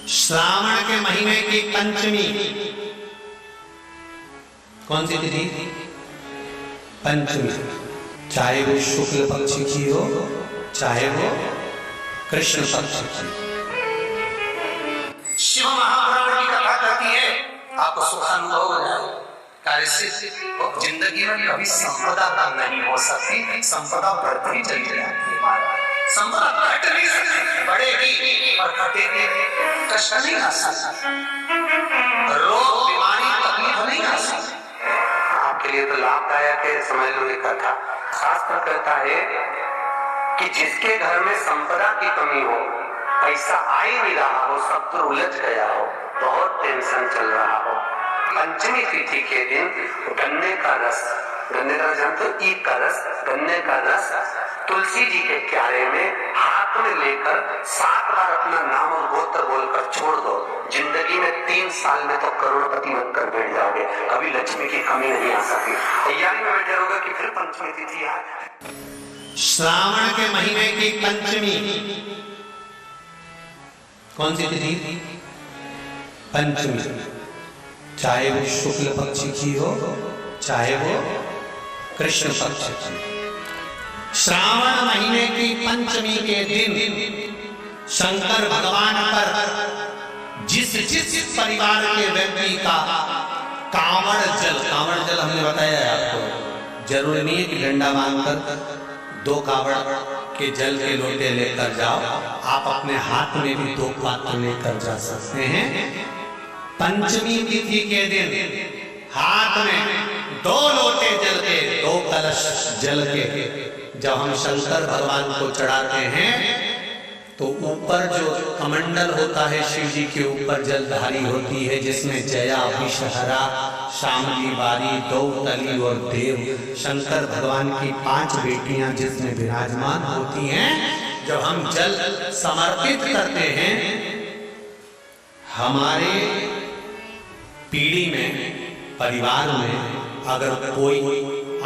श्रावण के महीने की पंचमी कौन सी तिथि? पंचमी। चाहे वो शुक्ल पक्ष की हो चाहे वो कृष्ण पक्ष की। शिव महापुराण की कथा कहती है आपको सुखानुभव हो जाए। जिंदगी में कभी संपदा कम नहीं हो सकती, संपदा बढ़ती चली जाती है। संपदा घट नहीं सकती, बढ़ेगी और घटेगी, कष्ट नहीं आ सकता, रोग बीमारी तकलीफ नहीं आ सकती। आपके लिए तो लाभदायक है। समझ लो ये कथा। शास्त्र कहता है कि जिसके घर में संपदा की कमी हो, पैसा आ ही नहीं रहा हो, सब तो उलझ गया हो, बहुत टेंशन चल रहा हो, पंचमी तिथि के दिन गन्ने का रस जानते हो, ईख का रस, गन्ने का रस तुलसी जी के क्यारे में हाथ में लेकर 7 बार अपना नाम और गोत्र बोलकर छोड़ दो। जिंदगी में 3 साल में तो करोड़पति बनकर बैठ जाओगे, कभी लक्ष्मी की कमी नहीं आ सकती। तैयारी में बैठे रहोगे कि फिर पंचमी तिथि आए। श्रावण के महीने की पंचमी कौन सी तिथि? पंचमी। चाहे वो शुक्ल पक्ष की हो चाहे वो कृष्ण पक्ष की। श्रावण महीने की पंचमी के दिन शंकर भगवान पर जिस परिवार के व्यक्ति का कांवड़ जल हमने बताया है आपको, जरूरी नहीं है कि डंडा बांधकर 2 कांवड़ के जल के लोटे लेकर जाओ, आप अपने हाथ में भी 2 पात्र लेकर जा सकते हैं। पंचमी तिथि के दिन हाथ में 2 लोटे जल के, 2 कलश जल के जब हम शंकर भगवान को चढ़ाते हैं तो ऊपर जो कमंडल होता है शिव जी के ऊपर जलधारी होती है, जिसमें जया, विषहरा, शामली, बारी, दौतली और देव शंकर भगवान की 5 बेटियां जिसमें विराजमान होती हैं। जब हम जल समर्पित करते हैं, हमारे पीढ़ी में, परिवार में अगर कोई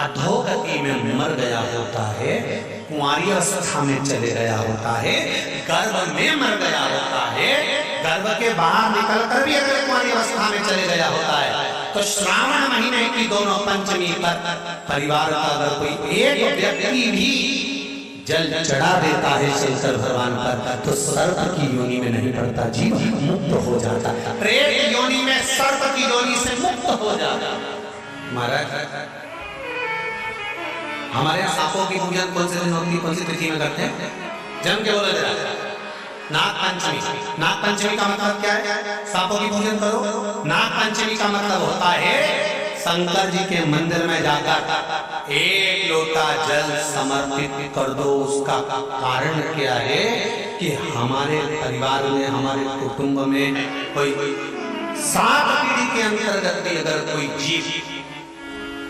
अधोगति में मर गया होता है, कुंवारी अवस्था में चले गया होता है, गर्भ में मर गया होता है, गर्भ के बाहर निकलकर भी अगर कुंवारी अवस्था में चले गया होता है, तो श्रावण महीने की दोनों पंचमी पर परिवार का अगर कोई एक व्यक्ति भी जल चढ़ा देता है शंकर भगवान पर, तो सर्प की योनि में नहीं पड़ता, जीव मुक्त हो जाता, प्रेत योनि में सर्प की योनि से मुक्त हो जाता। महाराज हमारे यहाँ सांपों की पूजन कौन से दिन होती है, कौन सी तिथि में करते हैं? जन्म के बोले जरा। नाग पंचमी। नाग पंचमी का मतलब क्या है? सांपों की पूजन करो। नाग पंचमी का मतलब होता है शंकर जी के मंदिर में जाकर 1 लोटा जल समर्पित कर दो। उसका कारण क्या है कि हमारे परिवार में, हमारे कुटुंब में कोई 7 पीढ़ी के अंतर्गत भी अगर कोई जीव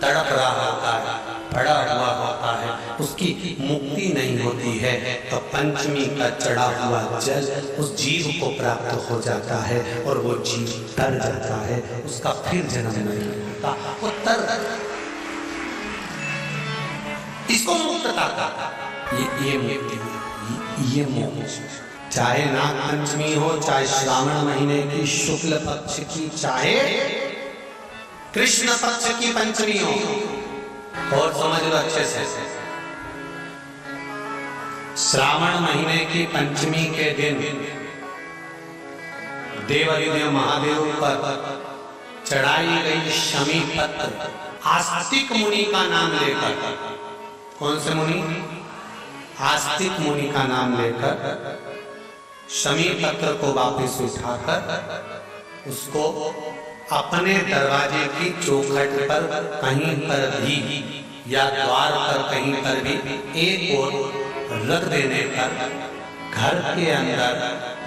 तड़प रहा होता है, पड़ा हुआ होता है, उसकी मुक्ति नहीं होती है, तो पंचमी का चढ़ा हुआ जल उस जीव को प्राप्त हो जाता है और वो जीव तर जाता है, उसका फिर जन्म नहीं होता, वो तर इसको मुक्तता का ये मोक्ष। चाहे नाग पंचमी हो, चाहे श्रावण महीने की शुक्ल पक्ष की, चाहे कृष्ण पक्ष की पंचमी हो, और समझ लो अच्छे से, श्रावण महीने की पंचमी के दिन देवाधिदेव महादेव पर चढ़ाई गई शमी पत्र आस्तिक मुनि का नाम लेकर, कौन से मुनि? आस्तिक मुनि का नाम लेकर शमी पत्र को वापस उठाकर उसको अपने दरवाजे की चौखट पर कहीं पर भी या द्वार पर कहीं पर भी एक ओर रख देने पर घर के अंदर,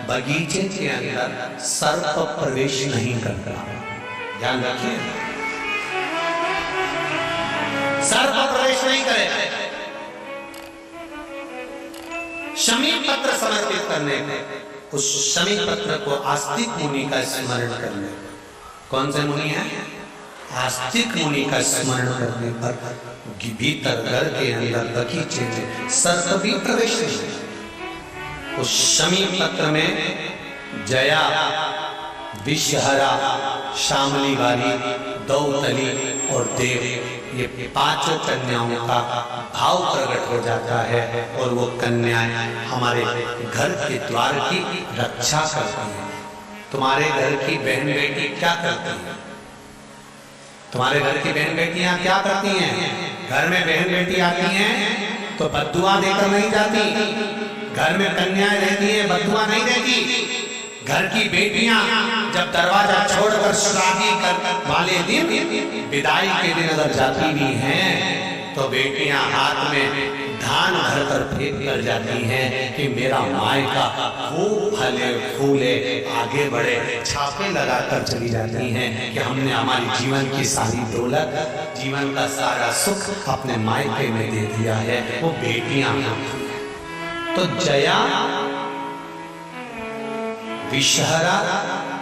बगीचे के अंदर सर्प प्रवेश नहीं करता। ध्यान रखिए, सर्प प्रवेश नहीं करेगा। शमी पत्र समर्पित करने पर उस शमी पत्र को आस्तिक मुनि का स्मरण करने, कौन से मुनि है? आस्तिक मुनि का स्मरण करने पर भीतर घर के अंदर बगीचे में सर्प भी प्रवेश नहीं। उस शमी पत्र में जया, विषहरा, श्यामली वाली, दौतली और देव, ये पांचों कन्याओं का भाव प्रकट हो जाता है और वो कन्याएं हमारे घर के द्वार की रक्षा करती हैं। तुम्हारे घर की बहन बेटी क्या करती हैं? तुम्हारे घर की बहन बेटियां क्या करती हैं? घर में बहन बेटी आती हैं तो बद्दुआ देकर नहीं जाती। घर में कन्याएं रहती हैं, बद्दुआ नहीं देती। घर की बेटियां जब दरवाजा छोड़कर शादी कर वाले दिन, विदाई के दिन अगर जाती भी हैं तो बेटियां हाथ में धान भरकर फेंक कर जाती हैं कि मेरा मायका खूब फले फूले आगे बढ़े। छापे लगाकर चली जाती हैं कि हमने हमारी जीवन की सारी दौलत, जीवन का सारा सुख अपने मायके में दे दिया है। वो बेटियां तो जया, विषहरा,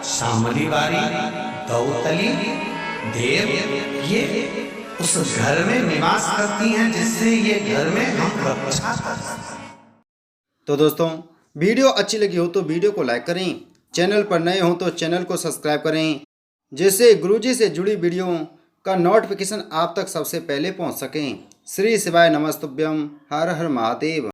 श्यामली वाली, दौतली, देव, ये उस घर में निवास करती हैं जिससे ये घर में हम रक्षा कर सकते हैं। तो दोस्तों, वीडियो अच्छी लगी हो तो वीडियो को लाइक करें, चैनल पर नए हो तो चैनल को सब्सक्राइब करें, जिससे गुरुजी से जुड़ी वीडियो का नोटिफिकेशन आप तक सबसे पहले पहुंच सकें। श्री शिवाय नमस्तुभ्यम। हर हर महादेव।